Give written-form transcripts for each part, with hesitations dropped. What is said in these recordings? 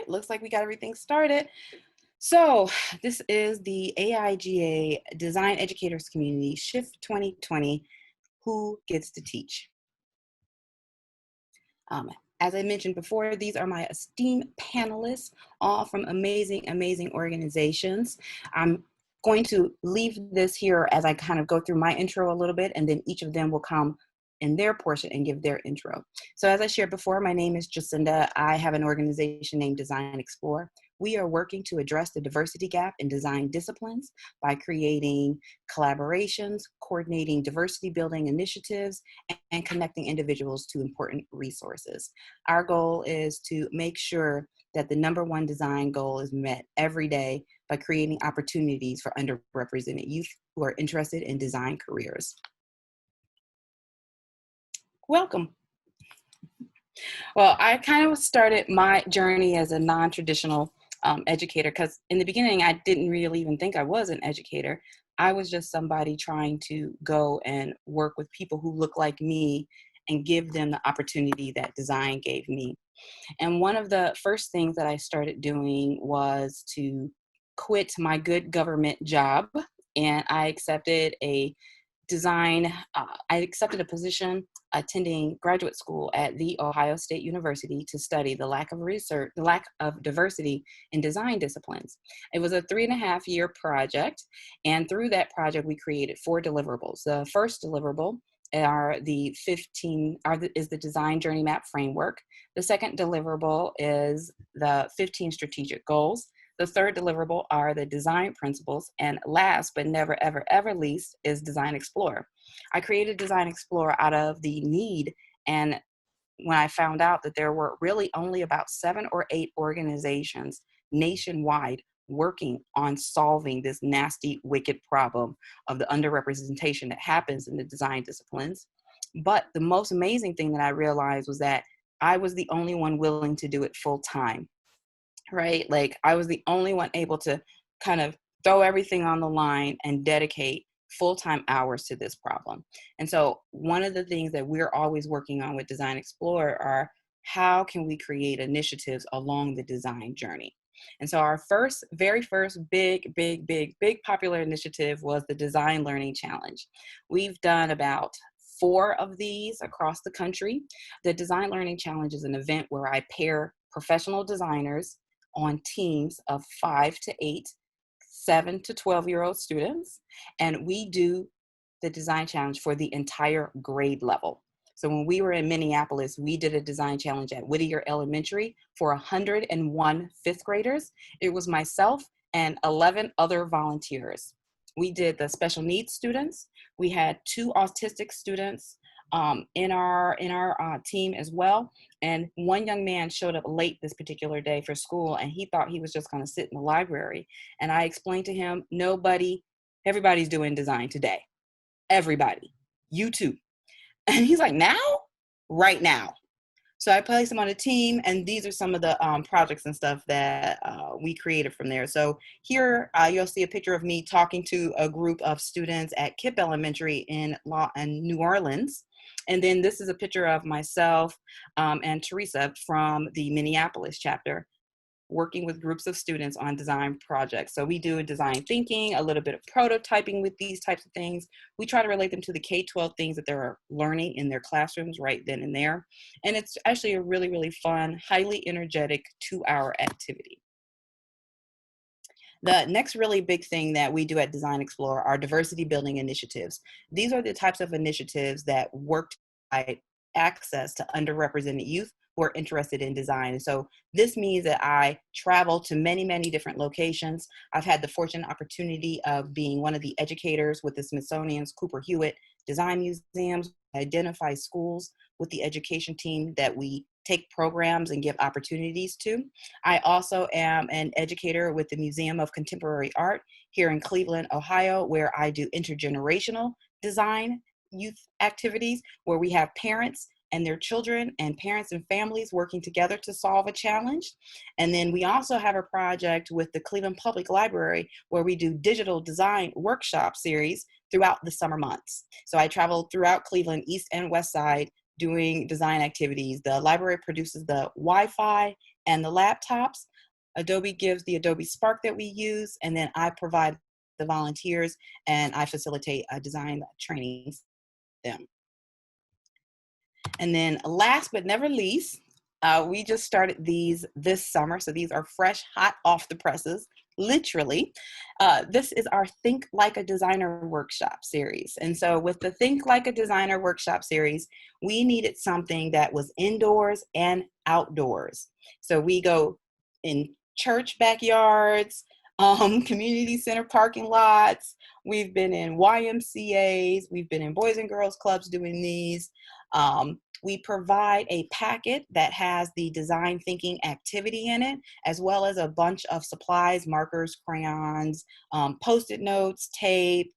right, looks like we got everything started. So this is the AIGA Design Educators Community Shift 2020, Who Gets to Teach? As I mentioned before, these are my esteemed panelists, all from amazing, amazing organizations. I'm going to leave this here as I kind of go through my intro a little bit, and then each of them will come in their portion and give their intro. So as I shared before, my name is Jacinda. I have an organization named Design Explore. We are working to address the diversity gap in design disciplines by creating collaborations, coordinating diversity building initiatives, and connecting individuals to important resources. Our goal is to make sure that the #1 design goal is met every day by creating opportunities for underrepresented youth who are interested in design careers. Welcome. Well, I kind of started my journey as a non-traditional educator because in the beginning, I didn't really even think I was an educator. I was just somebody trying to go and work with people who look like me and give them the opportunity that design gave me. And one of the first things that I started doing was to quit my good government job, and I accepted a position attending graduate school at The Ohio State University to study the lack of diversity in design disciplines. It was a 3.5-year project, and through that project, we created 4 deliverables. The first deliverable is the design journey map framework. The second deliverable is the 15 strategic goals. The third deliverable are the design principles. And last but never, ever, ever least is Design Explorer. I created Design Explorer out of the need. And when I found out that there were really only about 7 or 8 organizations nationwide working on solving this nasty, wicked problem of the underrepresentation that happens in the design disciplines. But the most amazing thing that I realized was that I was the only one willing to do it full time. Right? Like I was the only one able to kind of throw everything on the line and dedicate full-time hours to this problem. And so one of the things that we're always working on with Design Explorer are how can we create initiatives along the design journey? And so our very first big popular initiative was the Design Learning Challenge. We've done about 4 of these across the country. The Design Learning Challenge is an event where I pair professional designers on teams of 5 to 8, 7 to 12-year-old students. And we do the design challenge for the entire grade level. So when we were in Minneapolis, we did a design challenge at Whittier Elementary for 101 fifth graders. It was myself and 11 other volunteers. We did the special needs students. We had 2 autistic students in our team as well. And one young man showed up late this particular day for school, and he thought he was just going to sit in the library. And I explained to him, everybody's doing design today. Everybody, you too. And he's like, now? Right now. So I placed him on a team, and these are some of the projects and stuff that we created from there. So here you'll see a picture of me talking to a group of students at Kipp Elementary in New Orleans. And then this is a picture of myself and Teresa from the Minneapolis chapter working with groups of students on design projects. So we do design thinking, a little bit of prototyping with these types of things. We try to relate them to the K-12 things that they're learning in their classrooms right then and there. And it's actually a really, really fun, highly energetic 2-hour activity. The next really big thing that we do at Design Explorer are diversity building initiatives. These are the types of initiatives that work to provide access to underrepresented youth who are interested in design. And so this means that I travel to many, many different locations. I've had the fortunate opportunity of being one of the educators with the Smithsonian's Cooper Hewitt Design Museums, identify schools with the education team that we take programs and give opportunities to. I also am an educator with the Museum of Contemporary Art here in Cleveland, Ohio, where I do intergenerational design youth activities, where we have parents and their children and parents and families working together to solve a challenge. And then we also have a project with the Cleveland Public Library where we do digital design workshop series throughout the summer months. So I travel throughout Cleveland, East and West Side, doing design activities. The library produces the Wi-Fi and the laptops. Adobe gives the Adobe Spark that we use, and then I provide the volunteers and I facilitate design training for them. And then last but never least, we just started these this summer. So these are fresh, hot off the presses, literally. This is our Think Like a Designer workshop series. And so with the Think Like a Designer workshop series, we needed something that was indoors and outdoors. So we go in church backyards, community center parking lots. We've been in YMCAs. We've been in Boys and Girls Clubs doing these. We provide a packet that has the design thinking activity in it, as well as a bunch of supplies, markers, crayons, Post-it notes, tape,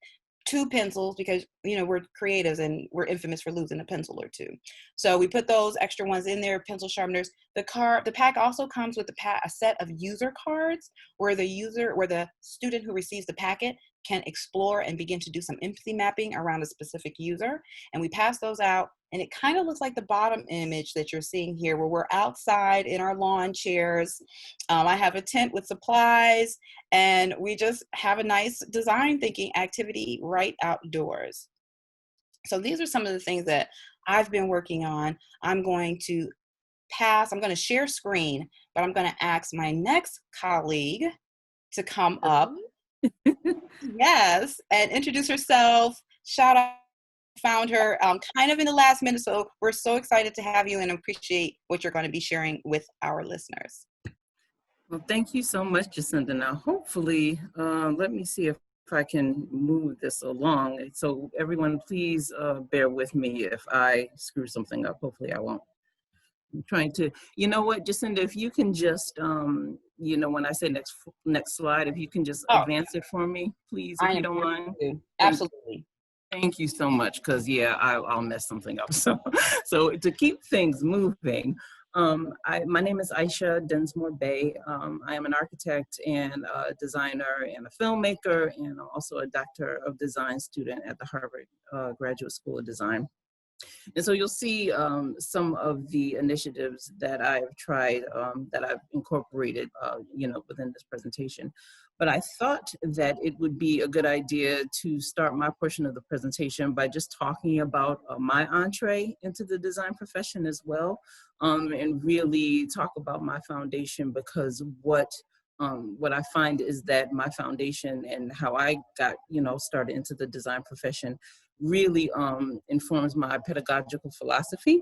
2 pencils, because we're creatives and we're infamous for losing a pencil or 2. So we put those extra ones in there, pencil sharpeners. The pack also comes with a set of user cards where the student who receives the packet can explore and begin to do some empathy mapping around a specific user. And we pass those out, and it kind of looks like the bottom image that you're seeing here, where we're outside in our lawn chairs. I have a tent with supplies, and we just have a nice design thinking activity right outdoors. So these are some of the things that I've been working on. I'm going to share screen, but I'm going to ask my next colleague to come up. Yes, and introduce herself. Shout out, found her kind of in the last minute, so we're so excited to have you and appreciate what you're going to be sharing with our listeners. Well, thank you so much, Jacinda. Now, hopefully, let me see if I can move this along. So everyone, please bear with me if I screw something up. Hopefully I won't. I'm trying to, you know what, Jacinda, if you can just, when I say next slide, if you can just advance it for me, please, if you don't mind. Absolutely. Thank you so much, because yeah, I'll mess something up. So to keep things moving, my name is Aisha Densmore Bay. I am an architect and a designer and a filmmaker, and also a Doctor of Design student at the Harvard Graduate School of Design. And so you'll see some of the initiatives that I've tried, that I've incorporated, within this presentation. But I thought that it would be a good idea to start my portion of the presentation by just talking about my entree into the design profession as well, and really talk about my foundation, because what I find is that my foundation and how I got, started into the design profession really informs my pedagogical philosophy.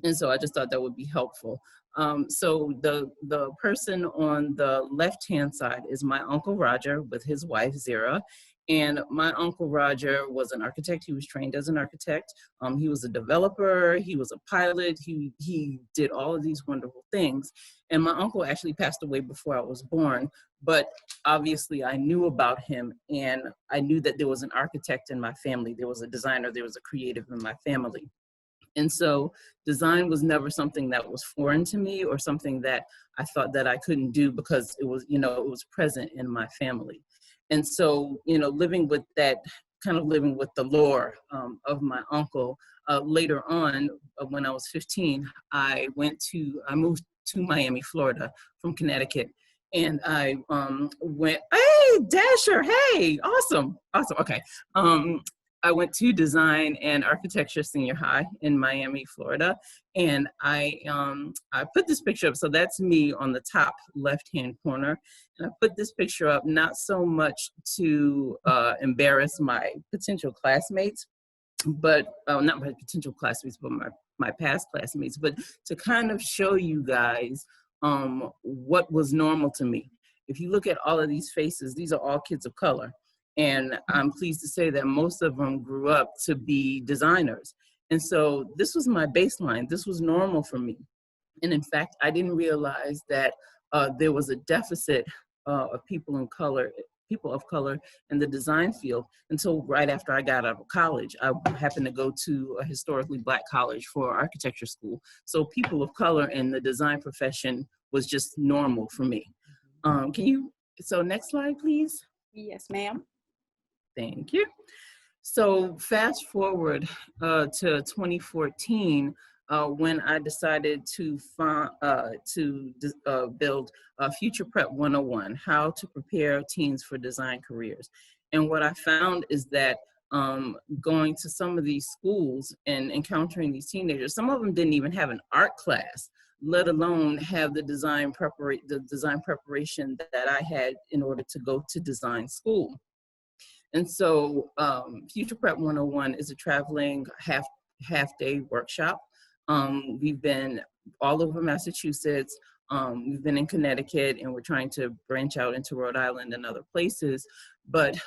And so I just thought that would be helpful. So the person on the left-hand side is my Uncle Roger with his wife, Zira. And my Uncle Roger was an architect. He was trained as an architect. He was a developer. He was a pilot. He did all of these wonderful things. And my uncle actually passed away before I was born. But obviously I knew about him, and I knew that there was an architect in my family. There was a designer. There was a creative in my family. And so design was never something that was foreign to me or something that I thought that I couldn't do, because it was, it was present in my family. And so, living with that, kind of living with the lore of my uncle, later on, when I was 15, I moved to Miami, Florida from Connecticut. And I went, hey, Dasher, hey, awesome, okay. I went to design and architecture senior high in Miami, Florida. And I put this picture up. So that's me on the top left-hand corner. And I put this picture up not so much to embarrass my potential classmates, but not my potential classmates, but my past classmates, but to kind of show you guys what was normal to me. If you look at all of these faces, these are all kids of color. And I'm pleased to say that most of them grew up to be designers. And so this was my baseline. This was normal for me. And in fact, I didn't realize that there was a deficit of people of color in the design field until right after I got out of college. I happened to go to a historically Black college for architecture school. So people of color in the design profession was just normal for me. So next slide, please. Yes, ma'am. Thank you. So fast forward to 2014, when I decided to build Future Prep 101, how to prepare teens for design careers. And what I found is that going to some of these schools and encountering these teenagers, some of them didn't even have an art class, let alone have the design preparation that I had in order to go to design school. And so Future Prep 101 is a traveling half-day workshop. We've been all over Massachusetts. We've been in Connecticut, and we're trying to branch out into Rhode Island and other places. But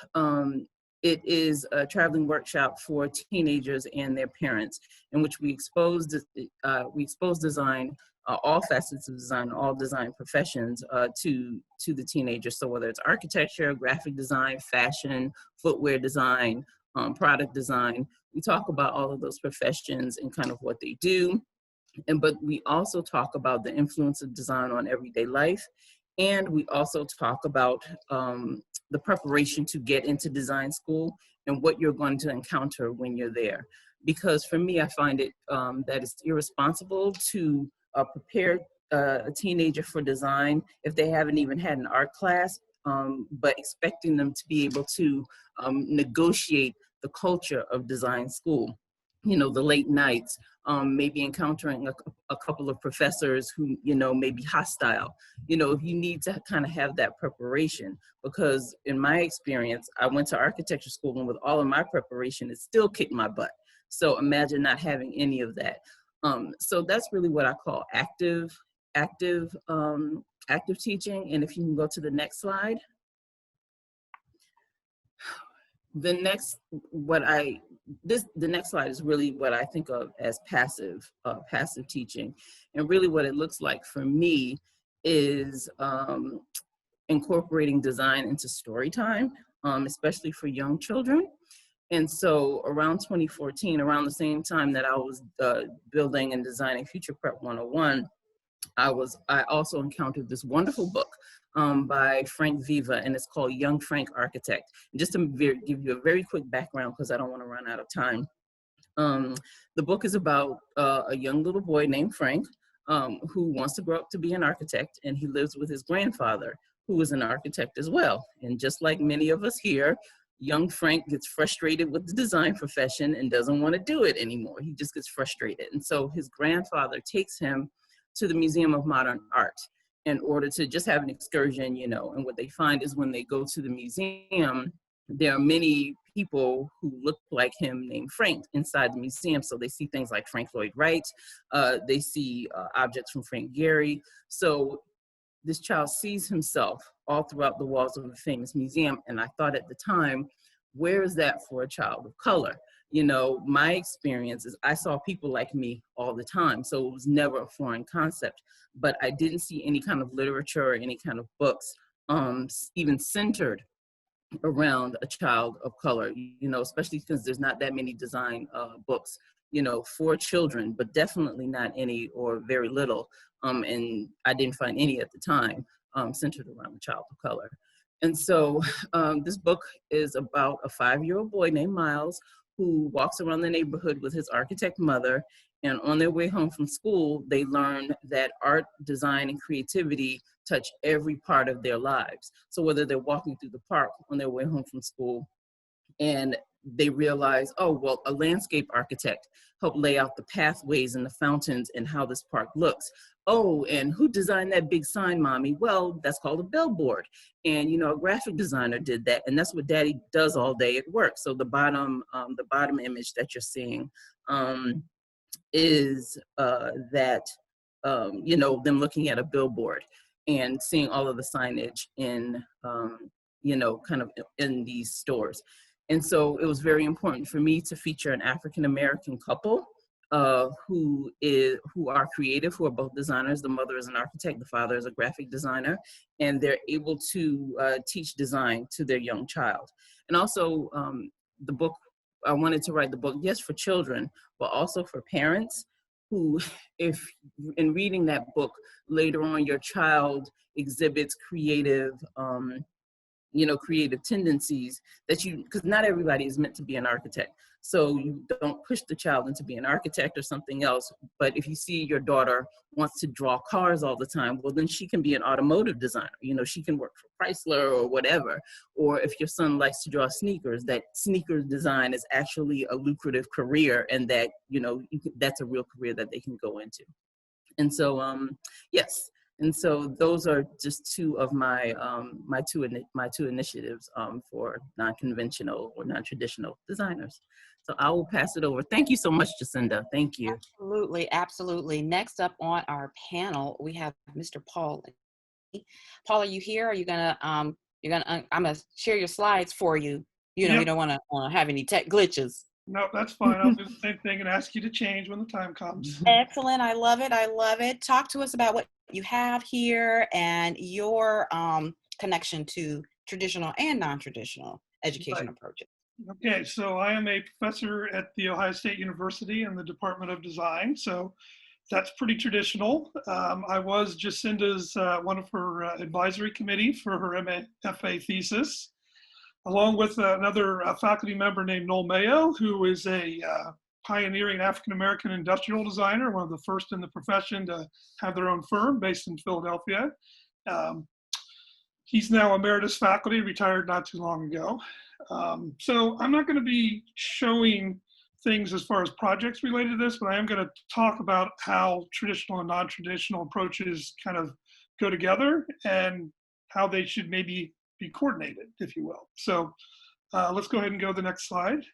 it is a traveling workshop for teenagers and their parents, in which we expose design, all facets of design, all design professions to the teenagers. So whether it's architecture, graphic design, fashion, footwear design, product design, we talk about all of those professions and kind of what they do. But we also talk about the influence of design on everyday life. And we also talk about the preparation to get into design school and what you're going to encounter when you're there. Because for me, I find it that it's irresponsible to prepare a teenager for design if they haven't even had an art class, but expecting them to be able to negotiate the culture of design school. You know, the late nights, maybe encountering a couple of professors who, you know, may be hostile. You know, you need to kind of have that preparation, because in my experience, I went to architecture school, and with all of my preparation, it still kicked my butt. So imagine not having any of that. So that's really what I call active teaching. And if you can go to the next slide. The next slide is really what I think of as passive teaching. And really what it looks like for me is incorporating design into story time, especially for young children. And so around 2014, around the same time that I was building and designing Future Prep 101, I also encountered this wonderful book by Frank Viva, and it's called Young Frank Architect. And just to give you a very quick background, because I don't want to run out of time. The book is about a young little boy named Frank who wants to grow up to be an architect, and he lives with his grandfather, who is an architect as well. And just like many of us here, young Frank gets frustrated with the design profession and doesn't want to do it anymore. He just gets frustrated. And so his grandfather takes him to the Museum of Modern Art in order to just have an excursion, you know. And what they find is when they go to the museum, there are many people who look like him named Frank inside the museum. So they see things like Frank Lloyd Wright, they see objects from Frank Gehry. So this child sees himself all throughout the walls of a famous museum. And I thought at the time, where is that for a child of color? You know, my experience is I saw people like me all the time, so it was never a foreign concept. But I didn't see any kind of literature or any kind of books even centered around a child of color, you know, especially because there's not that many design books, you know, for children, but definitely not any or very little. And I didn't find any at the time centered around a child of color. And so this book is about a 5-year-old boy named Miles who walks around the neighborhood with his architect mother. And on their way home from school, they learn that art, design, and creativity touch every part of their lives. So whether they're walking through the park on their way home from school, and they realize, oh, well, a landscape architect helped lay out the pathways and the fountains and how this park looks. Oh, and who designed that big sign, Mommy? Well, that's called a billboard. And, you know, a graphic designer did that. And that's what Daddy does all day at work. So the bottom image that you're seeing is that, you know, them looking at a billboard and seeing all of the signage in, you know, kind of in these stores. And so it was very important for me to feature an African-American couple who are creative, who are both designers. The mother is an architect, the father is a graphic designer, and they're able to teach design to their young child. And also the book, I wanted to write the book, yes, for children, but also for parents who, if in reading that book, later on your child exhibits creative you know, creative tendencies that you, because not everybody is meant to be an architect. So you don't push the child into being an architect or something else. But if you see your daughter wants to draw cars all the time, well, then she can be an automotive designer. You know, she can work for Chrysler or whatever. Or if your son likes to draw sneakers, that sneakers design is actually a lucrative career, and that, you know, that's a real career that they can go into. And so, yes. And so those are just two of my my two initiatives for non-conventional or non-traditional designers. So I will pass it over. Thank you so much, Jacinda. Thank you. Absolutely, absolutely. Next up on our panel, we have Mr. Paul. Paul, are you here? Are you gonna I'm gonna share your slides for you. You know, Yep. you don't want to have any tech glitches. No, that's fine. I'll do the same thing and ask you to change when the time comes. Excellent. I love it. I love it. Talk to us about what you have here and your connection to traditional and non-traditional education Right. approaches. Okay, so I am a professor at The Ohio State University in the Department of Design. So that's pretty traditional. I was Jacinda's, one of her advisory committee for her MFA thesis, along with another faculty member named Noel Mayo, who is a pioneering African-American industrial designer, one of the first in the profession to have their own firm based in Philadelphia. He's now emeritus faculty, retired not too long ago. So I'm not going to be showing things as far as projects related to this, but I am going to talk about how traditional and non-traditional approaches kind of go together and how they should maybe be coordinated, if you will. So let's go ahead and go to the next slide.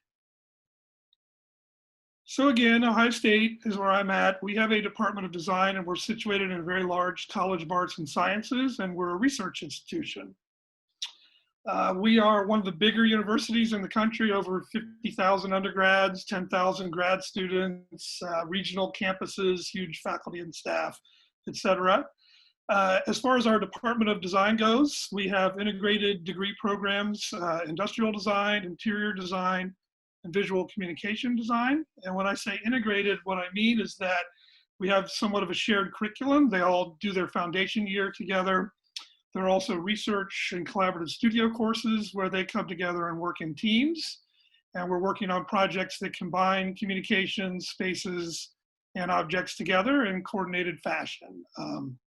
So again, Ohio State is where I'm at. We have a Department of Design, and we're situated in a very large College of Arts and Sciences, and we're a research institution. We are one of the bigger universities in the country, over 50,000 undergrads, 10,000 grad students, regional campuses, huge faculty and staff, et cetera. As far as our Department of Design goes, we have integrated degree programs, industrial design, interior design, and visual communication design. And when I say integrated, what I mean is that we have somewhat of a shared curriculum. They all do their foundation year together. There are also research and collaborative studio courses where they come together and work in teams. And we're working on projects that combine communications, spaces, and objects together in coordinated fashion.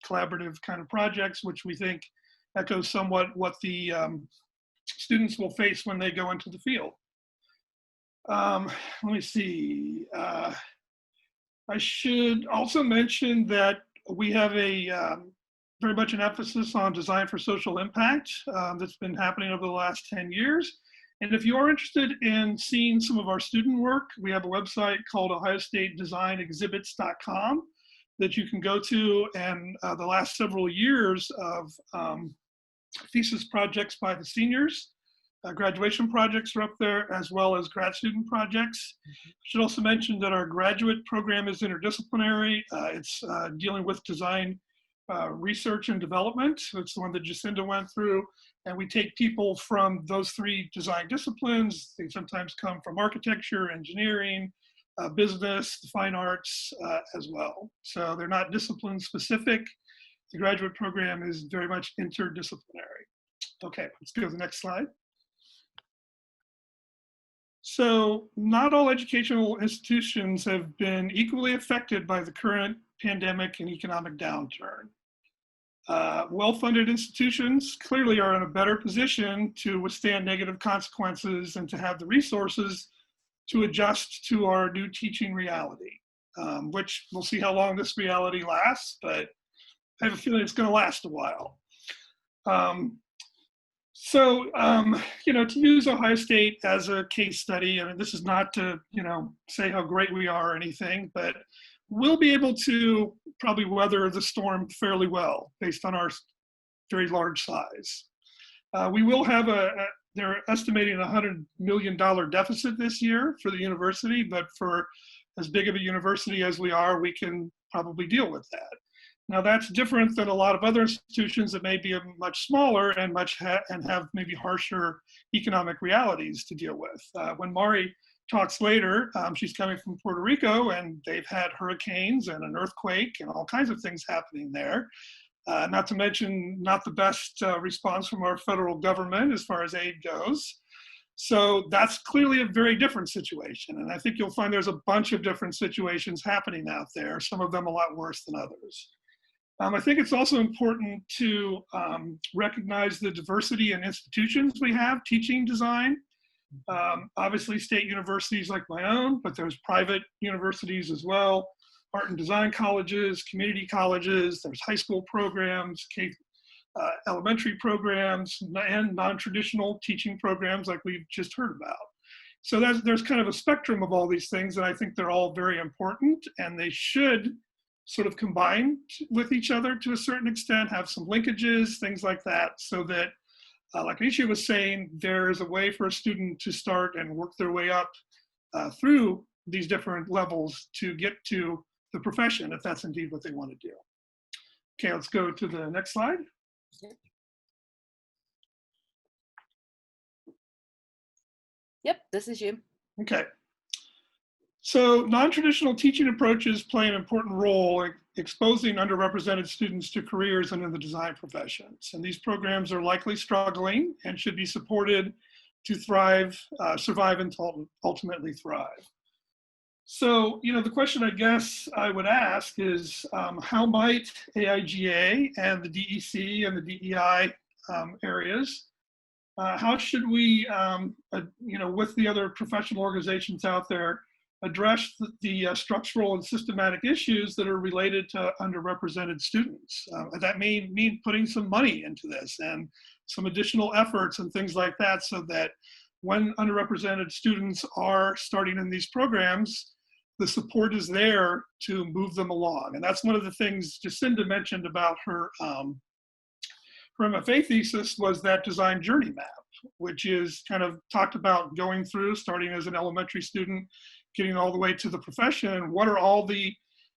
Collaborative kind of projects, which we think echoes somewhat what the students will face when they go into the field. Let me see. I should also mention that we have a very much an emphasis on design for social impact that's been happening over the last 10 years. And if you are interested in seeing some of our student work, we have a website called ohiostatedesignexhibits.com that you can go to, and the last several years of thesis projects by the seniors, graduation projects are up there, as well as grad student projects. I should also mention that our graduate program is interdisciplinary. It's dealing with design research and development. It's the one that Jacinda went through. And we take people from those three design disciplines. They sometimes come from architecture, engineering, business, the fine arts as well. So they're not discipline specific. The graduate program is very much interdisciplinary. Okay, let's go to the next slide. So not all educational institutions have been equally affected by the current pandemic and economic downturn. Well-funded institutions clearly are in a better position to withstand negative consequences and to have the resources to adjust to our new teaching reality, which we'll see how long this reality lasts, but I have a feeling it's going to last a while. You know, to use Ohio State as a case study, I mean, this is not to, you know, say how great we are or anything, but we'll be able to probably weather the storm fairly well based on our very large size. We will have they're estimating a $100 million deficit this year for the university, but for as big of a university as we are, we can probably deal with that. Now that's different than a lot of other institutions that may be much smaller and have maybe harsher economic realities to deal with. When Mari talks later, she's coming from Puerto Rico, and they've had hurricanes and an earthquake and all kinds of things happening there. Not to mention not the best response from our federal government as far as aid goes. So that's clearly a very different situation. And I think you'll find there's a bunch of different situations happening out there, some of them a lot worse than others. I think it's also important to recognize the diversity in institutions we have teaching design. Obviously state universities like my own, but there's private universities as well, art and design colleges, community colleges, there's high school programs, elementary programs, and non-traditional teaching programs like we've just heard about. So there's kind of a spectrum of all these things, and I think they're all very important, and they should sort of combine with each other to a certain extent, have some linkages, things like that, so that, like Aisha was saying, there is a way for a student to start and work their way up through these different levels to get to the profession, if that's indeed what they want to do. Okay, let's go to the next slide. Yep, this is you. Okay. So non-traditional teaching approaches play an important role in exposing underrepresented students to careers and in the design professions. And these programs are likely struggling and should be supported to thrive, survive, and ultimately thrive. So, you know, the question I guess I would ask is, how might AIGA and the DEC and the DEI areas, how should we, you know, with the other professional organizations out there, address the structural and systematic issues that are related to underrepresented students? That may mean putting some money into this and some additional efforts and things like that, so that when underrepresented students are starting in these programs, the support is there to move them along. And that's one of the things Jacinda mentioned about her MFA thesis, was that design journey map, which is kind of talked about going through, starting as an elementary student, getting all the way to the profession. What are all the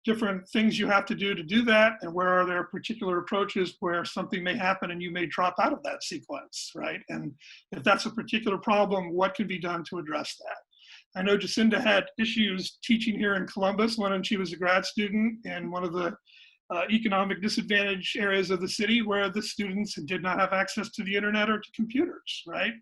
different things you have to do that? And where are there particular approaches where something may happen and you may drop out of that sequence, right? And if that's a particular problem, what can be done to address that? I know Jacinda had issues teaching here in Columbus when she was a grad student in one of the economic disadvantaged areas of the city where the students did not have access to the internet or to computers, right?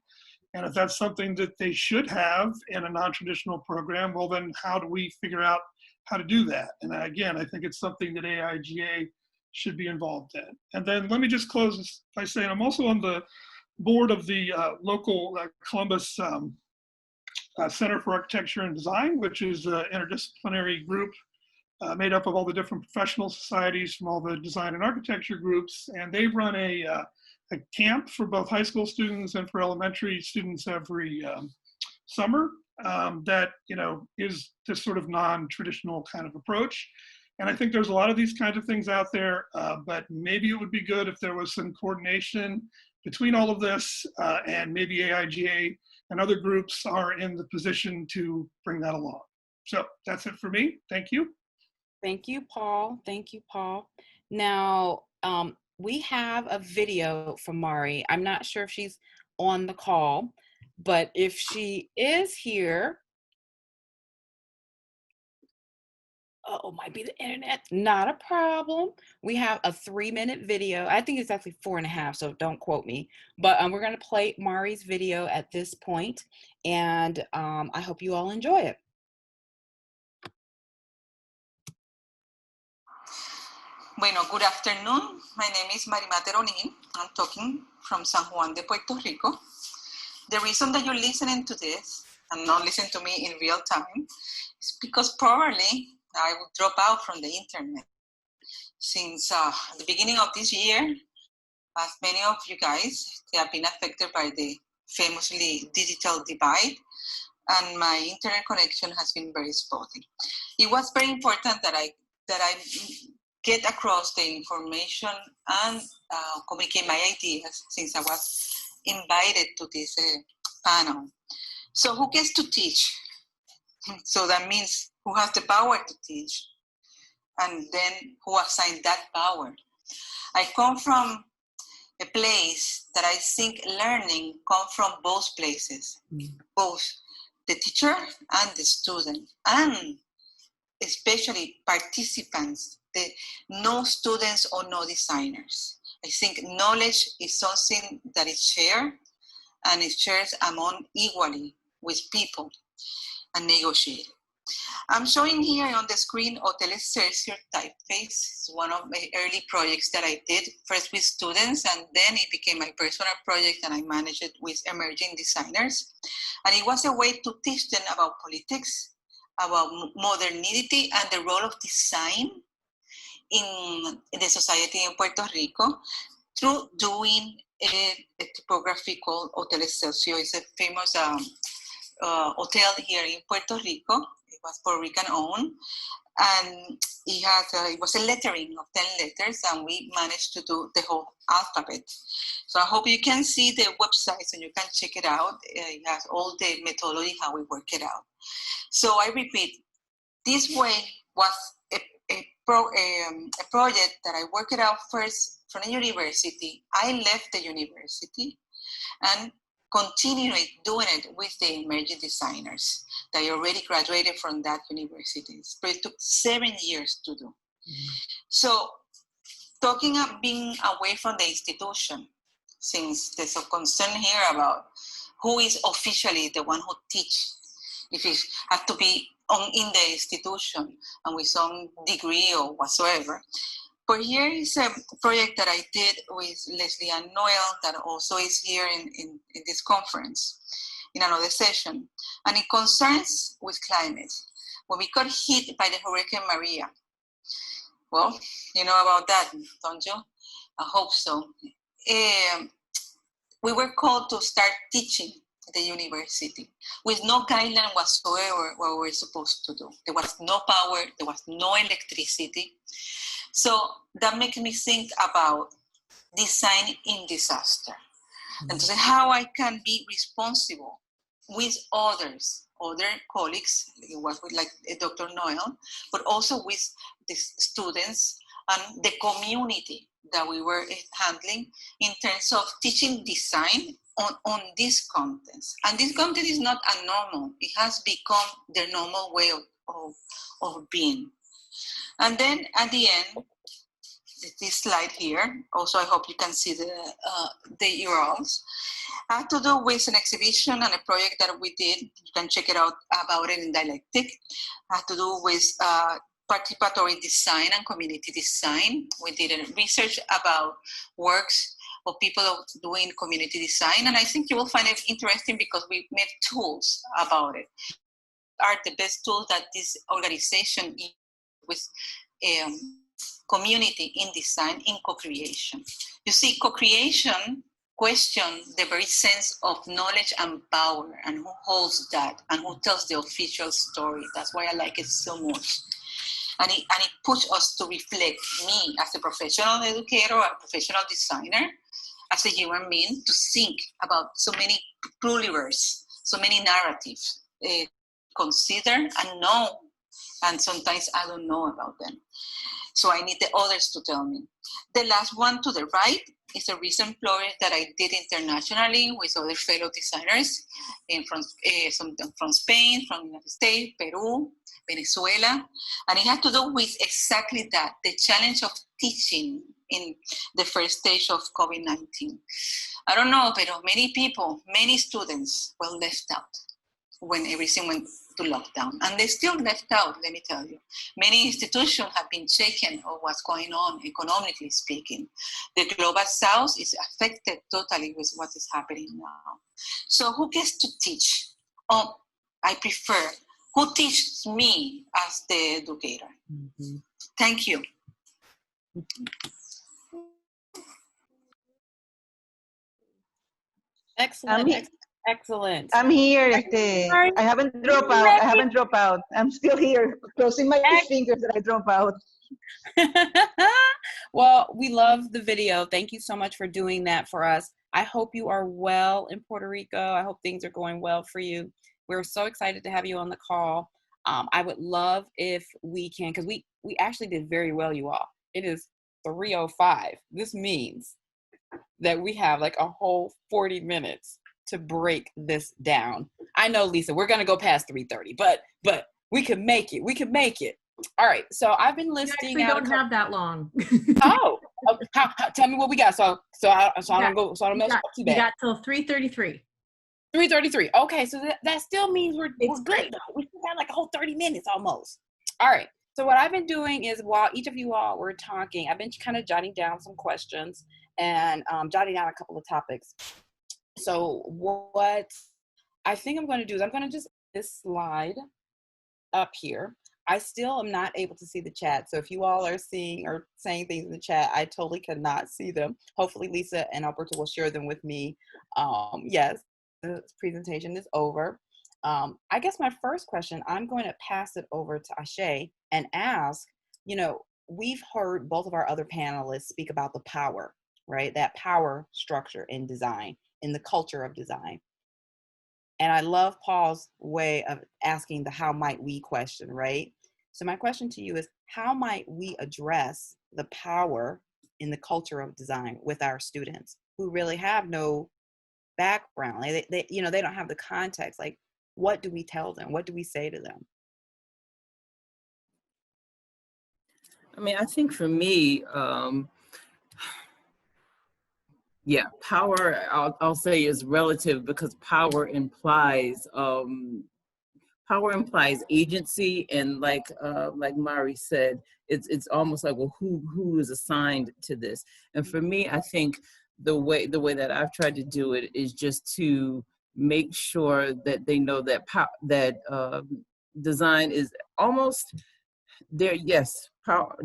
And if that's something that they should have in a non-traditional program, well then how do we figure out how to do that? And again, I think it's something that AIGA should be involved in. And then let me just close by saying I'm also on the board of the local Columbus Center for Architecture and Design, which is an interdisciplinary group made up of all the different professional societies from all the design and architecture groups. And they run a camp for both high school students and for elementary students every summer that, you know, is this sort of non-traditional kind of approach. And I think there's a lot of these kinds of things out there, but maybe it would be good if there was some coordination between all of this, and maybe AIGA and other groups are in the position to bring that along. So that's it for me. Thank you. Thank you, Paul. Thank you, Paul. Now, we have a video from Mari. I'm not sure if she's on the call, but if she is here, oh, might be the internet. Not a problem. We have a 3-minute video. I think it's actually 4.5, so don't quote me. But we're going to play Mari's video at this point, and I hope you all enjoy it. Bueno, good afternoon. My name is Nini. I'm talking from San Juan de Puerto Rico. The reason that you're listening to this and not listening to me in real time is because probably I will drop out from the internet. Since the beginning of this year, as many of you guys have been affected by the famously digital divide, and my internet connection has been very spotty. It was very important that I get across the information and communicate my ideas, since I was invited to this panel. So who gets to teach? So that means who has the power to teach, and then who assigned that power. I come from a place that I think learning comes from both places, both the teacher and the student, and especially participants the no students or no designers. I think knowledge is something that is shared, and it's shared among equally with people and negotiated. I'm showing here on the screen Hotel Excelsior typeface. It's one of my early projects that I did, first with students, and then it became my personal project, and I managed it with emerging designers. And it was a way to teach them about politics, about modernity, and the role of design in the society in Puerto Rico through doing a typography called Hotel Excelsior. It's a famous hotel here in Puerto Rico. It was Puerto Rican owned, and it was a lettering of 10 letters, and we managed to do the whole alphabet. So I hope you can see the website so you can check it out. It has all the methodology, how we work it out. So I repeat, this way was a project that I worked out first from a university. I left the university and continued doing it with the emerging designers that already graduated from that university. But it took 7 years to do. So talking of being away from the institution, since there's a concern here about who is officially the one who teaches, if it has to be in the institution and with some degree or whatsoever. But here is a project that I did with Leslie Ann Noel that also is here in this conference in another session. And it concerns with climate. When we got hit by the Hurricane Maria, well, you know about that, don't you? I hope so. We were called to start teaching at the university with no guideline whatsoever what we were supposed to do. There was no power, there was no electricity. So that makes me think about design in disaster. And to say how I can be responsible with others, other colleagues, it was with like Dr. Noel, but also with the students and the community that we were handling in terms of teaching design on this content. And this content is not abnormal. It has become the normal way of being. And then at the end, this slide here, also I hope you can see the URLs, had to do with an exhibition and a project that we did. You can check it out about it in Dialectic. Had to do with participatory design and community design. We did a research about works of people doing community design, and I think you will find it interesting because we made tools about it. Are the best tools that this organization with community in design in co-creation. You see, co-creation questions the very sense of knowledge and power and who holds that and who tells the official story. That's why I like it so much. And it pushes us to reflect, me as a professional educator, a professional designer, as a human being, to think about so many pluralities, so many narratives, consider and know, and sometimes I don't know about them. So I need the others to tell me. The last one to the right is a recent project that I did internationally with other fellow designers some from Spain, from the United States, Peru, Venezuela. And it had to do with exactly that, the challenge of teaching in the first stage of COVID-19. I don't know, but many people, many students were left out when everything went to lockdown. And they still left out, let me tell you. Many institutions have been shaken of what's going on economically speaking. The global south is affected totally with what is happening now. So who gets to teach? Oh, I prefer who teaches me as the educator. Mm-hmm. Thank you. Excellent. Excellent. I'm here. I haven't dropped out. I'm still here, closing my fingers that I drop out. Well, we love the video. Thank you so much for doing that for us. I hope you are well in Puerto Rico. I hope things are going well for you. We're so excited to have you on the call. I would love if we can, because we actually did very well, you all. It is 3:05. This means that we have like a whole 40 minutes to break this down. I know, Lisa, we're gonna go past 3:30, but we can make it. We can make it. All right, so I've been You listing actually out. don't have that long. Oh, tell me what we got. So I don't go. So I don't mess up too bad. You got till 3:33. 3:33. Okay, so that still means we're good though. We still got like a whole 30 minutes almost. All right. So what I've been doing is while each of you all were talking, I've been kind of jotting down some questions and jotting down a couple of topics. So what I think I'm going to do is I'm going to just this slide up here. I still am not able to see the chat. So if you all are seeing or saying things in the chat, I totally cannot see them. Hopefully Lisa and Alberto will share them with me. Yes, the presentation is over. I guess my first question, I'm going to pass it over to Aisha and ask, you know, we've heard both of our other panelists speak about the power, right? That power structure in design, in the culture of design. And I love Paul's way of asking the how might we question, right? So my question to you is, how might we address the power in the culture of design with our students who really have no background? They you know, they don't have the context. Like, what do we tell them? What do we say to them? I mean, I think for me, yeah, power, I'll say is relative because power implies agency, and like Mari said, it's almost like, well, who is assigned to this? And for me, I think the way that I've tried to do it is just to make sure that they know that design is almost there. Yes,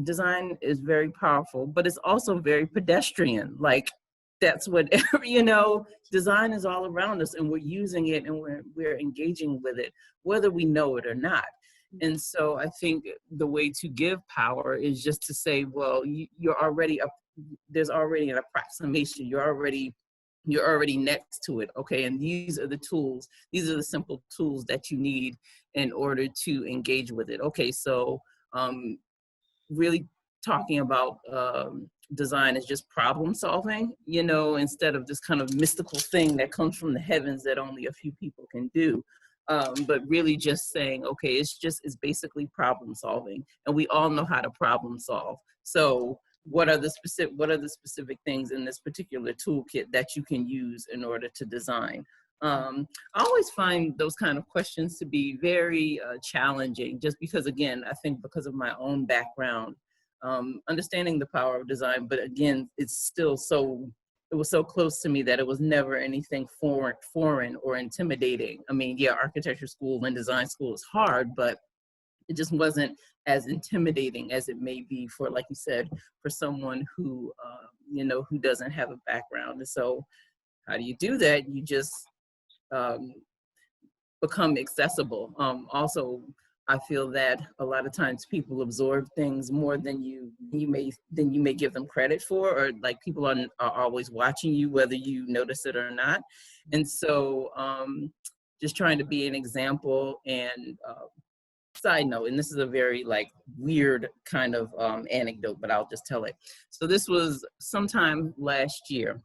design is very powerful, but it's also very pedestrian. Like, that's what, you know, design is all around us and we're using it and we're engaging with it, whether we know it or not. And so I think the way to give power is just to say, well, there's already an approximation. You're already next to it. Okay. And these are the tools. These are the simple tools that you need in order to engage with it. Okay. So really talking about design is just problem solving, you know, instead of this kind of mystical thing that comes from the heavens that only a few people can do. But really just saying, okay, it's basically problem solving, and we all know how to problem solve. So what are the specific things in this particular toolkit that you can use in order to design? I always find those kind of questions to be very challenging, just because, again, I think because of my own background, understanding the power of design, but again, it was so close to me that it was never anything foreign or intimidating. I mean, yeah, architecture school and design school is hard, but it just wasn't as intimidating as it may be for, like you said, for someone who, you know, who doesn't have a background. And so how do you do that? You just become accessible. Also, I feel that a lot of times people absorb things more than you may give them credit for, or like people are always watching you, whether you notice it or not. And so just trying to be an example. And side note, and this is a very like weird kind of anecdote, but I'll just tell it. So this was sometime last year.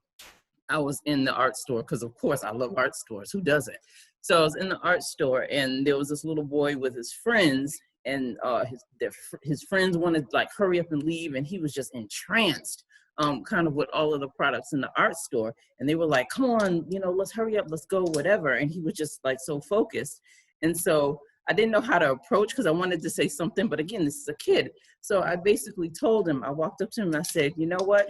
I was in the art store, because of course I love art stores. Who doesn't? So I was in the art store, and there was this little boy with his friends, and his friends wanted to like hurry up and leave, and he was just entranced kind of with all of the products in the art store. And they were like, come on, you know, let's hurry up, let's go, whatever. And he was just like so focused. And so I didn't know how to approach, because I wanted to say something, but again, this is a kid. So I basically told him, I walked up to him and I said, you know what?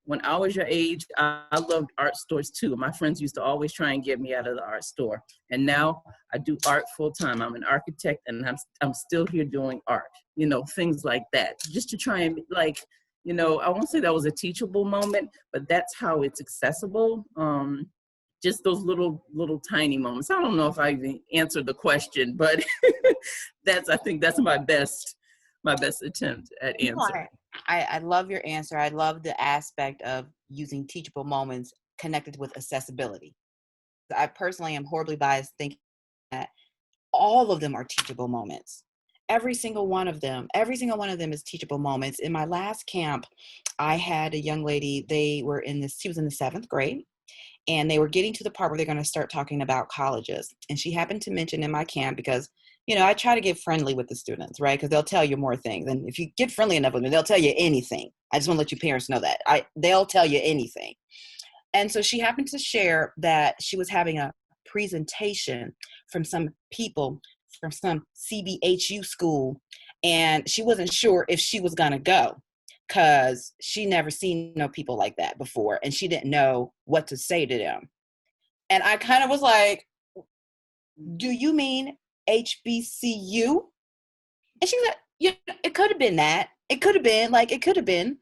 When I was your age, I loved art stores too. My friends used to always try and get me out of the art store. And now I do art full time. I'm an architect, and I'm still here doing art, you know, things like that. Just to try and, like, you know, I won't say that was a teachable moment, but that's how it's accessible. Just those little tiny moments. I don't know if I even answered the question, but I think that's my best attempt at answering. I love your answer. I love the aspect of using teachable moments connected with accessibility. I personally am horribly biased thinking that all of them are teachable moments. Every single one of them is teachable moments. In my last camp, I had a young lady, she was in the 7th grade, and they were getting to the part where they're going to start talking about colleges. And she happened to mention in my camp, because you know, I try to get friendly with the students, right? Because they'll tell you more things. And if you get friendly enough with them, they'll tell you anything. I just want to let you parents know that. They'll tell you anything. And so she happened to share that she was having a presentation from some people from some CBHU school, and she wasn't sure if she was going to go because she never seen no people like that before, and she didn't know what to say to them. And I kind of was like, do you mean HBCU? And she was like, yeah, it could have been that. It could have been, like, it could have been.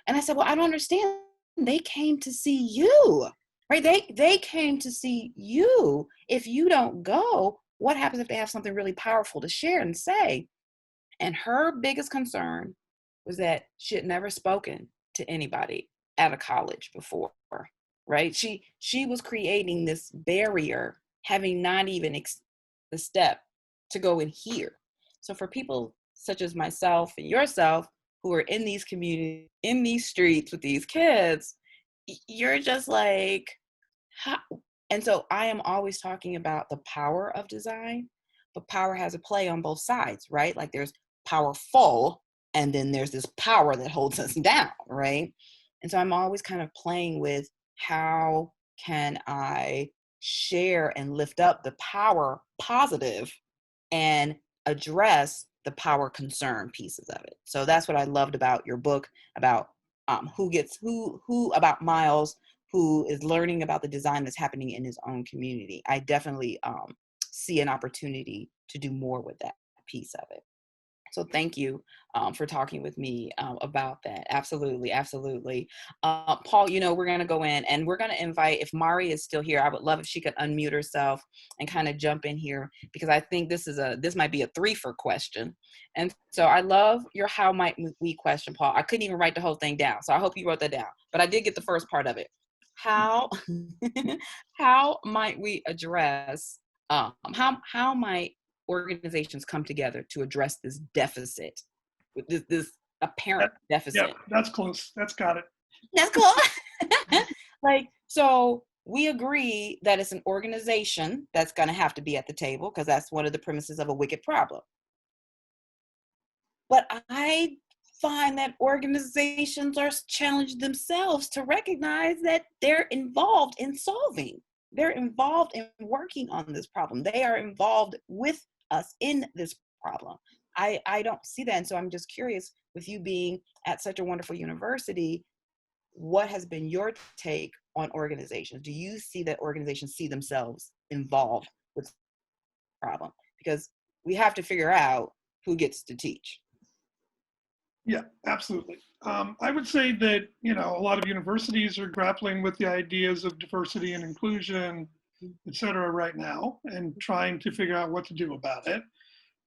And I said, well, I don't understand. They came to see you, right? They came to see you. If you don't go, what happens if they have something really powerful to share and say? And her biggest concern was that she had never spoken to anybody at a college before, right? She was creating this barrier, having not even the step to go and hear. So for people such as myself and yourself who are in these communities, in these streets with these kids, you're just like, how? And so I am always talking about the power of design, but power has a play on both sides, right? Like there's powerful, and then there's this power that holds us down, right? And so I'm always kind of playing with how can I share and lift up the power positive and address the power concern pieces of it. So that's what I loved about your book, about who about Miles, who is learning about the design that's happening in his own community. I definitely see an opportunity to do more with that piece of it. So thank you for talking with me about that. Absolutely, absolutely. Paul, you know, we're going to go in and we're going to invite, if Mari is still here, I would love if she could unmute herself and kind of jump in here, because I think this might be a 3-for question. And so I love your how might we question, Paul. I couldn't even write the whole thing down, so I hope you wrote that down. But I did get the first part of it. How might we address, how might organizations come together to address this deficit, this apparent deficit? Yeah, that's close. That's got it. That's cool. Like, so we agree that it's an organization that's going to have to be at the table, because that's one of the premises of a wicked problem. But I find that organizations are challenged themselves to recognize that they're involved in solving. They're involved in working on this problem. They are involved with us in this problem. I don't see that. And so I'm just curious, with you being at such a wonderful university, what has been your take on organizations? Do you see that organizations see themselves involved with the problem? Because we have to figure out who gets to teach. Yeah, absolutely. I would say that, you know, a lot of universities are grappling with the ideas of diversity and inclusion, et cetera, right now, and trying to figure out what to do about it.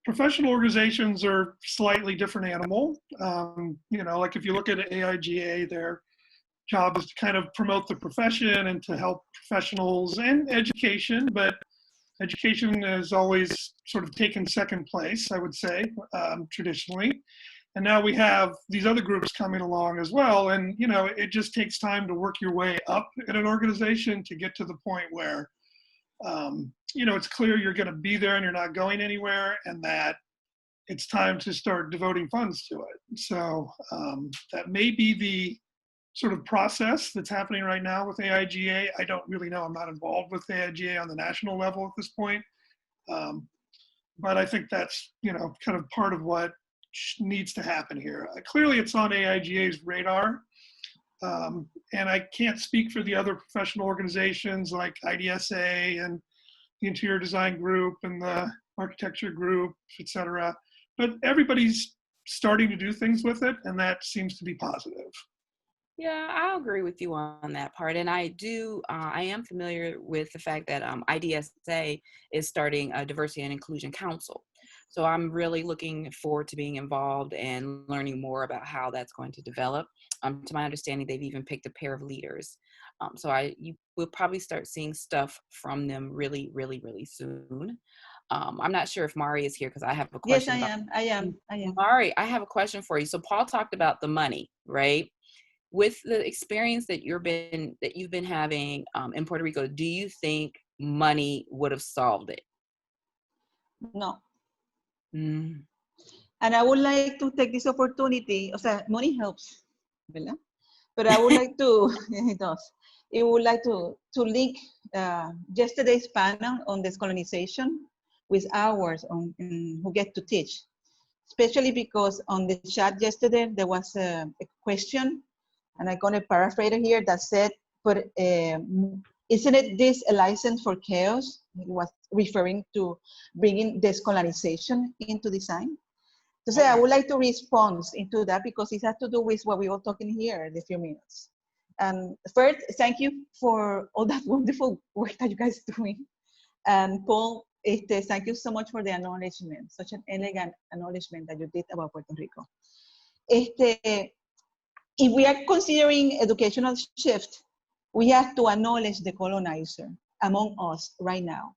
Professional organizations are slightly different animal. You know, like if you look at AIGA, their job is to kind of promote the profession and to help professionals and education, but education has always sort of taken second place, I would say, traditionally. And now we have these other groups coming along as well. And, you know, it just takes time to work your way up in an organization to get to the point where, you know, it's clear you're going to be there and you're not going anywhere, and that it's time to start devoting funds to it. So that may be the sort of process that's happening right now with AIGA. I don't really know. I'm not involved with AIGA on the national level at this point. But I think that's, you know, kind of part of what needs to happen here. Clearly it's on AIGA's radar. And I can't speak for the other professional organizations like IDSA and the Interior Design Group and the Architecture Group, et cetera. But everybody's starting to do things with it, and that seems to be positive. Yeah, I'll agree with you on that part. And I am familiar with the fact that IDSA is starting a Diversity and Inclusion Council. So I'm really looking forward to being involved and learning more about how that's going to develop. To my understanding, they've even picked a pair of leaders. So you will probably start seeing stuff from them really, really, really soon. I'm not sure if Mari is here, because I have a question. Yes, I am. Mari, I have a question for you. So Paul talked about the money, right? With the experience that you've been having in Puerto Rico, do you think money would have solved it? No. Mm. And I would like to take this opportunity, o sea, money helps, ¿verdad? But I would like to, it does. I would like to link yesterday's panel on decolonization with ours on who get to teach. Especially because on the chat yesterday, there was a question, and I'm gonna paraphrase it here, that said, but isn't it this a license for chaos? It was referring to bringing decolonization into design. So I would like to respond into that because it has to do with what we were talking here in a few minutes. And first, thank you for all that wonderful work that you guys are doing. And Paul, thank you so much for the acknowledgement, such an elegant acknowledgement that you did about Puerto Rico. If we are considering educational shift, we have to acknowledge the colonizer among us right now.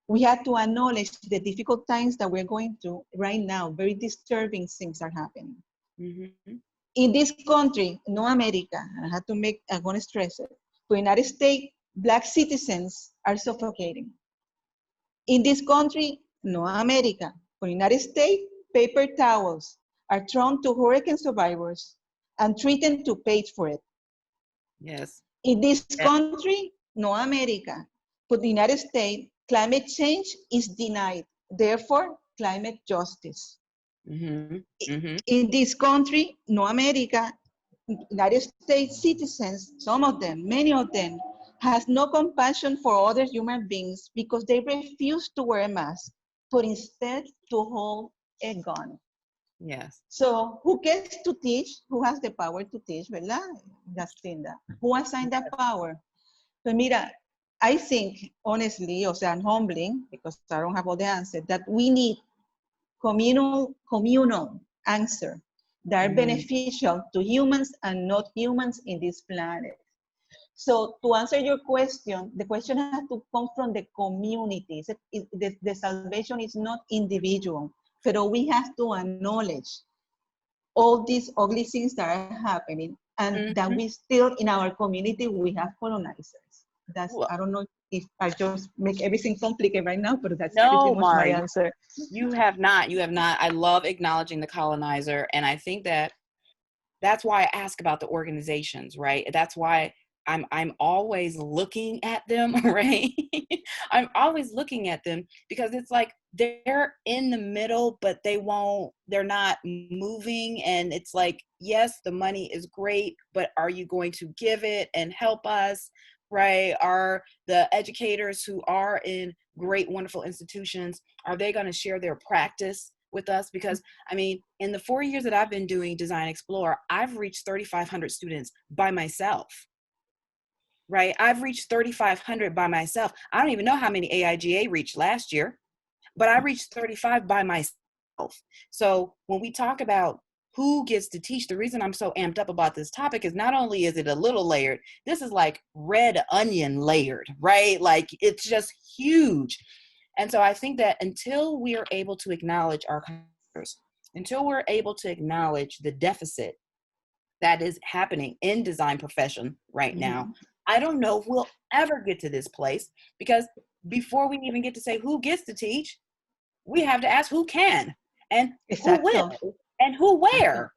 We have to acknowledge the difficult times that we're going through right now. Very disturbing things are happening. Mm-hmm. In this country, no America, and I'm gonna stress it, the United States, Black citizens are suffocating. In this country, no America, for the United States, paper towels are thrown to hurricane survivors and threatened to pay for it. Yes. In this country, no America, but the United States, climate change is denied. Therefore, climate justice. Mm-hmm. Mm-hmm. In this country, no America, United States citizens, some of them, many of them, has no compassion for other human beings because they refuse to wear a mask, but instead to hold a gun. Yes. So who gets to teach? Who has the power to teach, ¿verdad, Jacinda? Who assigned that power? So mira, I think, honestly, o sea, and humbling, because I don't have all the answers, that we need communal answer that are beneficial to humans and not humans in this planet. So to answer your question, the question has to come from the communities. The salvation is not individual, but we have to acknowledge all these ugly things that are happening and that we still, in our community, we have colonizers. That's, I don't know if I just make everything complicated right now, but that's pretty much my answer. You have not. I love acknowledging the colonizer. And I think that's why I ask about the organizations, right? That's why I'm always looking at them, right? I'm always looking at them because it's like they're in the middle, but they're not moving. And it's like, yes, the money is great, but are you going to give it and help us, right? Are the educators who are in great, wonderful institutions, are they going to share their practice with us? Because I mean, in the 4 years that I've been doing Design Explore, I've reached 3,500 students by myself. Right? I've reached 3,500 by myself. I don't even know how many AIGA reached last year, but I reached 35 by myself. So when we talk about who gets to teach, the reason I'm so amped up about this topic is not only is it a little layered, this is like red onion layered, right? Like it's just huge. And so I think that until we are able to acknowledge our cultures, until we're able to acknowledge the deficit that is happening in design profession right now, I don't know if we'll ever get to this place, because before we even get to say who gets to teach, we have to ask who can and who will and who where,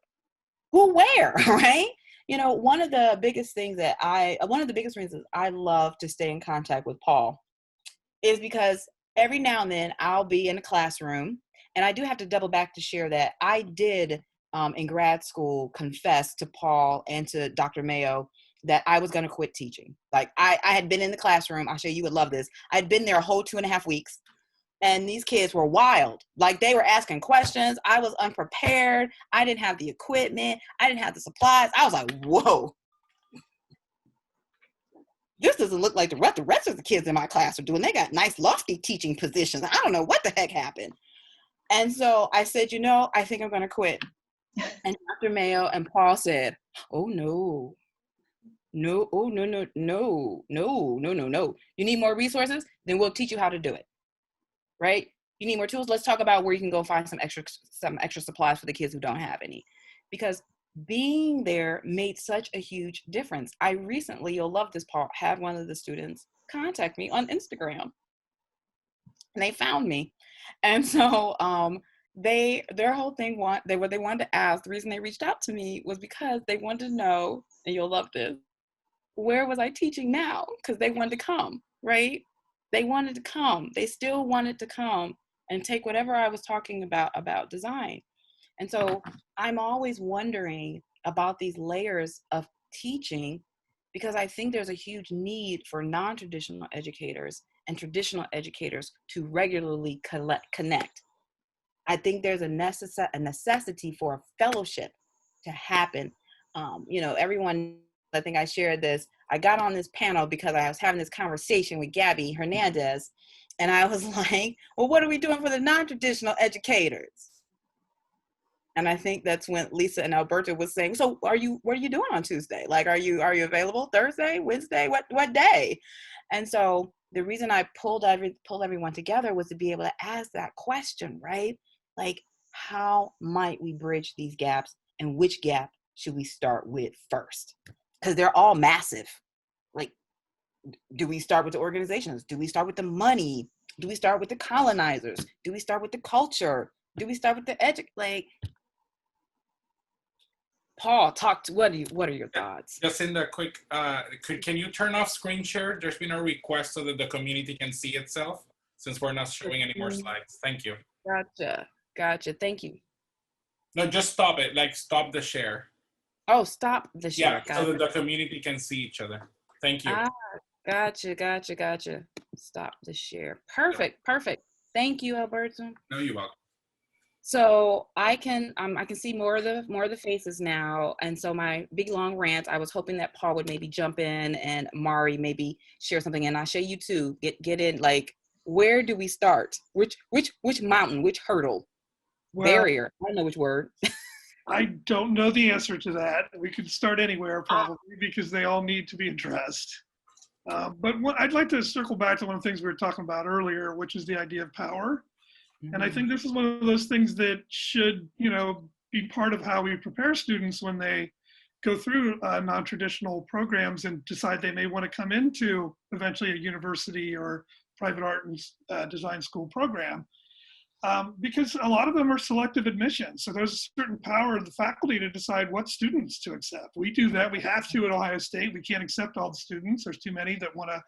right? You know, one of the biggest reasons I love to stay in contact with Paul is because every now and then I'll be in a classroom, and I do have to double back to share that I did in grad school confess to Paul and to Dr. Mayo that I was going to quit teaching. Like I had been in the classroom. I'll show you would love this. I'd been there a whole 2.5 weeks, and these kids were wild. Like they were asking questions. I was unprepared. I didn't have the equipment. I didn't have the supplies. I was like, whoa, this doesn't look like the rest of the kids in my class are doing. They got nice lofty teaching positions. I don't know what the heck happened. And so I said, you know, I think I'm going to quit. And Dr. Mayo and Paul said, oh no. No, oh, no. You need more resources? Then we'll teach you how to do it, right? You need more tools? Let's talk about where you can go find some extra supplies for the kids who don't have any. Because being there made such a huge difference. I recently, you'll love this, Paul, had one of the students contact me on Instagram. And they found me. And so their whole thing what they wanted to ask, the reason they reached out to me was because they wanted to know, and you'll love this, where was I teaching now? Because they wanted to come, right? They wanted to come. They still wanted to come and take whatever I was talking about design. And so I'm always wondering about these layers of teaching, because I think there's a huge need for non-traditional educators and traditional educators to regularly connect. I think there's a necessity for a fellowship to happen. Everyone, I think I shared this, I got on this panel because I was having this conversation with Gabby Hernandez, and I was like, well, what are we doing for the non-traditional educators? And I think that's when Lisa and Alberta was saying, so what are you doing on Tuesday? Like, are you available Thursday, Wednesday, what day? And so the reason I pulled everyone together was to be able to ask that question, right? Like, how might we bridge these gaps, and which gap should we start with first? Because they're all massive. Like, do we start with the organizations? Do we start with the money? Do we start with the colonizers? Do we start with the culture? Do we start with the Paul, what are your thoughts? Jacinda, quick, can you turn off screen share? There's been a request so that the community can see itself, since we're not showing any more slides. Thank you. Gotcha. Thank you. No, just stop it. Like, stop the share. Oh, stop the share. Yeah, so that the community can see each other. Thank you. Gotcha. Stop the share. Perfect. Thank you, Alberto. No, you're welcome. So I can see more of the faces now. And so my big long rant, I was hoping that Paul would maybe jump in and Mari maybe share something. And Aisha, you too, get in. Like, where do we start? Which mountain? Which hurdle? Barrier? I don't know which word. I don't know the answer to that. We could start anywhere probably because they all need to be addressed. But I'd like to circle back to one of the things we were talking about earlier, which is the idea of power. And I think this is one of those things that should, be part of how we prepare students when they go through non-traditional programs and decide they may want to come into eventually a university or private art and design school program. Because a lot of them are selective admission. So there's a certain power of the faculty to decide what students to accept. We do that. We have to at Ohio State. We can't accept all the students. There's too many that want to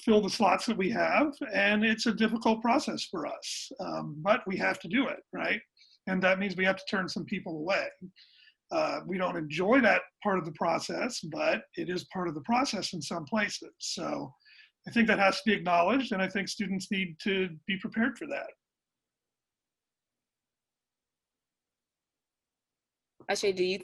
fill the slots that we have, and it's a difficult process for us, but we have to do it, right? And that means we have to turn some people away. We don't enjoy that part of the process, but it is part of the process in some places. So I think that has to be acknowledged, and I think students need to be prepared for that. Aisha, do you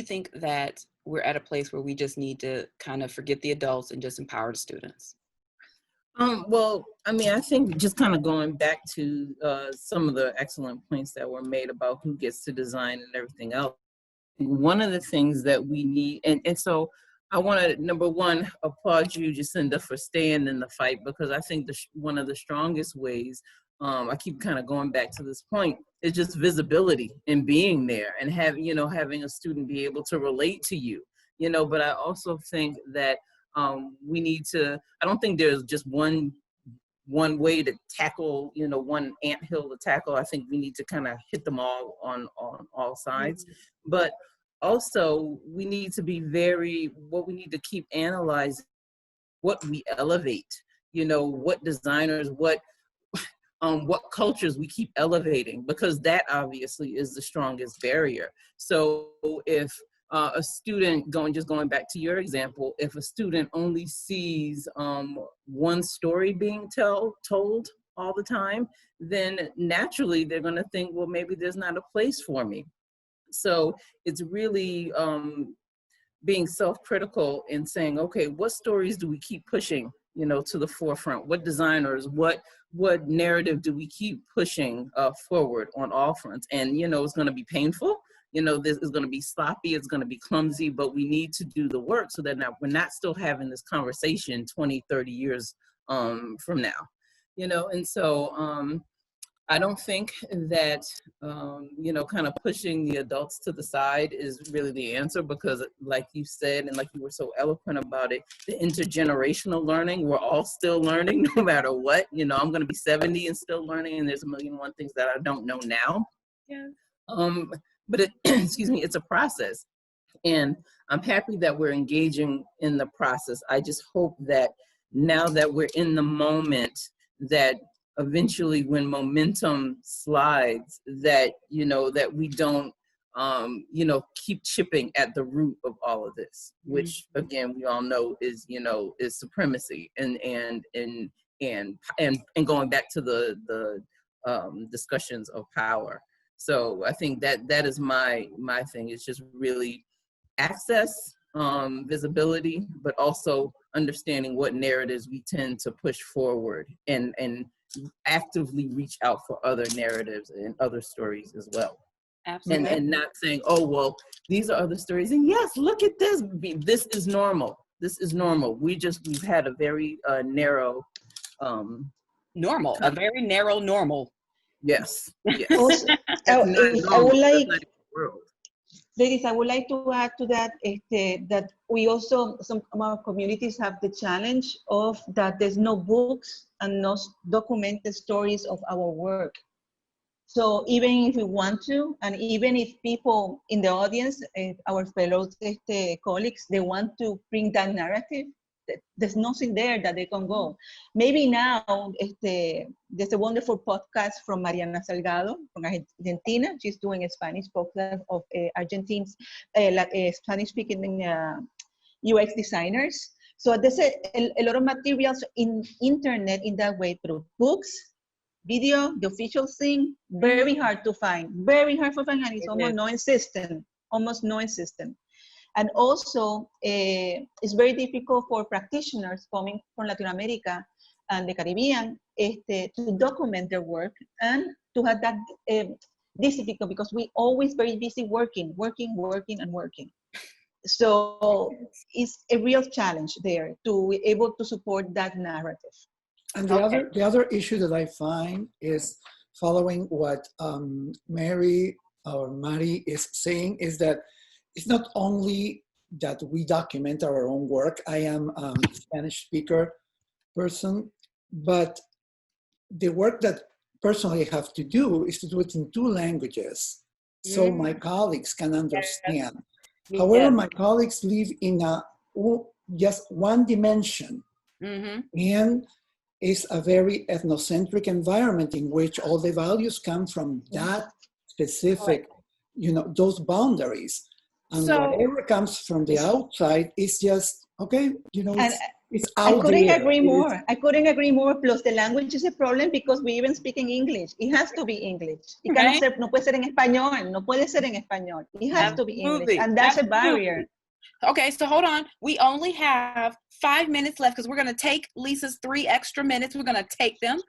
think that we're at a place where we just need to kind of forget the adults and just empower the students? Well, I mean, I think just kind of going back to some of the excellent points that were made about who gets to design and everything else. One of the things that we need, and so I want to, number one, applaud you, Jacinda, for staying in the fight, because I think one of the strongest ways, I keep kind of going back to this point, is just visibility and being there and having a student be able to relate to you, but I also think that we need to, I don't think there's just one way to tackle, one anthill to tackle. I think we need to kind of hit them all on all sides. Mm-hmm. But also we need to be what we need to keep analyzing, what we elevate, what designers, what cultures we keep elevating, because that obviously is the strongest barrier. So if a student, going back to your example, if a student only sees one story being told all the time, then naturally they're going to think, well, maybe there's not a place for me. So it's really being self-critical and saying, okay, what stories do we keep pushing, to the forefront? What designers, what narrative do we keep pushing forward on all fronts? And, it's going to be painful. This is going to be sloppy, it's going to be clumsy, but we need to do the work so that we're not still having this conversation 20, 30 years from now, and so I don't think that, you know, kind of pushing the adults to the side is really the answer, because like you said, and like you were so eloquent about it, the intergenerational learning, we're all still learning no matter what. You know, I'm going to be 70 and still learning, and there's a million and one things that I don't know now. Yeah. But it, excuse me, it's a process. And I'm happy that we're engaging in the process. I just hope that now that we're in the moment, that eventually when momentum slides, that, you know, that we don't, you know, keep chipping at the root of all of this, which again, we all know is, you know, is supremacy and going back to the discussions of power. So I think that is my thing. It's just really access, visibility, but also understanding what narratives we tend to push forward, and actively reach out for other narratives and other stories as well. Absolutely. And not saying, oh, well, these are other stories. And yes, look at this. This is normal. This is normal. We've had a very narrow. Normal, a very narrow normal. Yes. Yes. Also, I would like, ladies, I would like to add to that that we also, some of our communities have the challenge of that there's no books and no documented stories of our work. So even if we want to, and even if people in the audience, our fellow colleagues, they want to bring that narrative, there's nothing there that they can go. Maybe now, there's a wonderful podcast from Mariana Salgado from Argentina. She's doing a Spanish podcast of Argentines, Spanish-speaking UX designers. So there's a lot of materials in internet in that way, through books, video, the official thing, very hard to find, and it's almost non-existent. And also, it's very difficult for practitioners coming from Latin America and the Caribbean to document their work and to have that discipline, because we always very busy working. So it's a real challenge there to be able to support that narrative. And the other issue that I find is following what Mary is saying, is that it's not only that we document our own work. I am a Spanish speaker person, but the work that personally I have to do is to do it in 2 languages, so my colleagues can understand. However, my colleagues live in just one dimension, and it's a very ethnocentric environment in which all the values come from that specific, you know, those boundaries. And whatever comes from the outside is just, okay, you know, it's out there. I couldn't agree more. Plus, the language is a problem because we even speak in English. It has to be English. It cannot ser, no puede ser en español. No puede ser en español. It has to be English. And that's a barrier. Okay, so hold on. We only have 5 minutes left because we're going to take Lisa's 3 extra minutes. We're going to take them.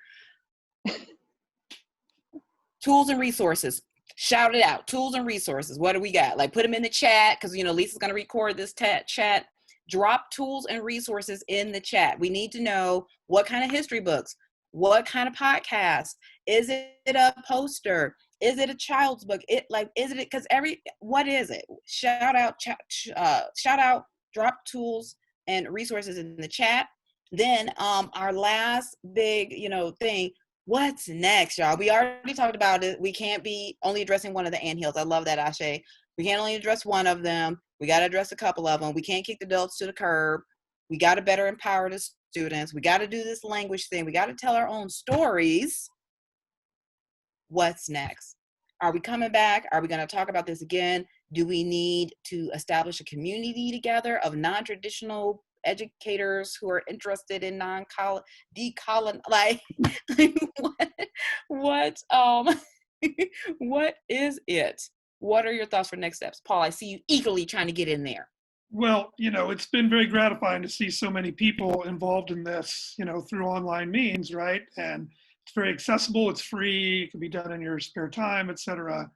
Tools and resources. Shout it out. Tools and resources. What do we got? Like, put them in the chat, because, you know, Lisa's going to record this chat. Drop tools and resources in the chat. We need to know what kind of history books, what kind of podcast. Is it a poster? Is it a child's book? Is it, because what is it? Shout out, drop tools and resources in the chat. Then our last big, you know, thing, what's next, y'all? We already talked about it. We can't be only addressing one of the anthills. I love that, Aisha. We can't only address one of them. We got to address a couple of them. We can't kick the adults to the curb. We got to better empower the students. We got to do this language thing. We got to tell our own stories. What's next? Are we coming back? Are we going to talk about this again? Do we need to establish a community together of non-traditional educators who are interested in what is it? What are your thoughts for next steps? Paul, I see you eagerly trying to get in there. Well, you know, it's been very gratifying to see so many people involved in this, you know, through online means, right? And it's very accessible, it's free, it can be done in your spare time, etc.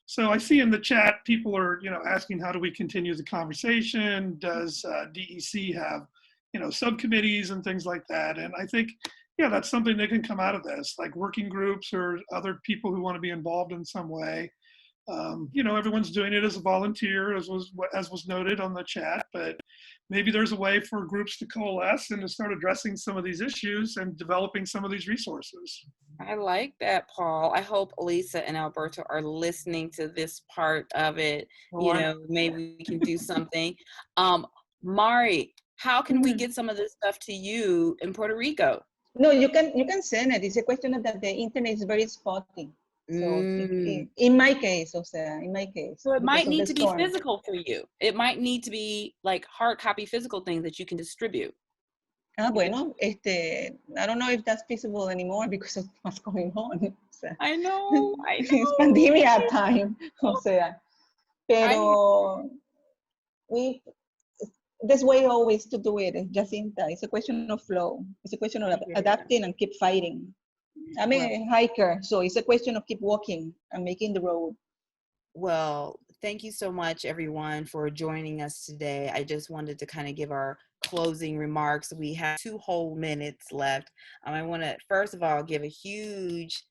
So I see in the chat, people are, you know, asking, how do we continue the conversation? Does DEC have, you know, subcommittees and things like that? And I think, yeah, that's something that can come out of this, like working groups or other people who want to be involved in some way. You know, everyone's doing it as a volunteer, as was noted on the chat, but maybe there's a way for groups to coalesce and to start addressing some of these issues and developing some of these resources. I like that, Paul. I hope Lisa and Alberto are listening to this part of it. You know, maybe we can do something. Mari, how can we get some of this stuff to you in Puerto Rico? No, you can send it. It's a question of that the internet is very spotty. So in my case, o sea, in my case. So it might need to be storm. physical for you. It might need to be like hard copy physical things that you can distribute. Bueno, I don't know if that's feasible anymore because of what's going on. O sea, I know. It's pandemia time. O sea, pero there's way always to do it, Jacinta. It's a question of flow. It's a question of adapting and keep fighting. I'm a hiker, so it's a question of keep walking and making the road. Well, thank you so much, everyone, for joining us today. I just wanted to kind of give our closing remarks. We have 2 whole minutes left. I want to, first of all, give a huge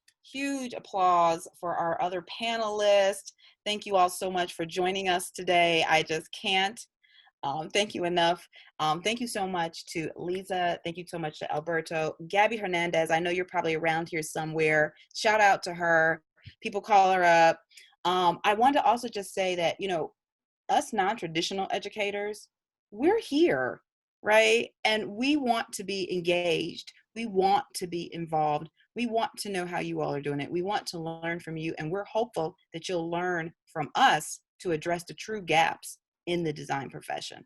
applause for our other panelists. Thank you all so much for joining us today. I just can't thank you enough. Thank you so much to Lisa. Thank you so much to Alberto. Gabby Hernandez, I know you're probably around here somewhere. Shout out to her. People call her up. I wanted to also just say that, you know, us non-traditional educators, we're here, right? And we want to be engaged. We want to be involved. We want to know how you all are doing it. We want to learn from you. And we're hopeful that you'll learn from us to address the true gaps in the design profession.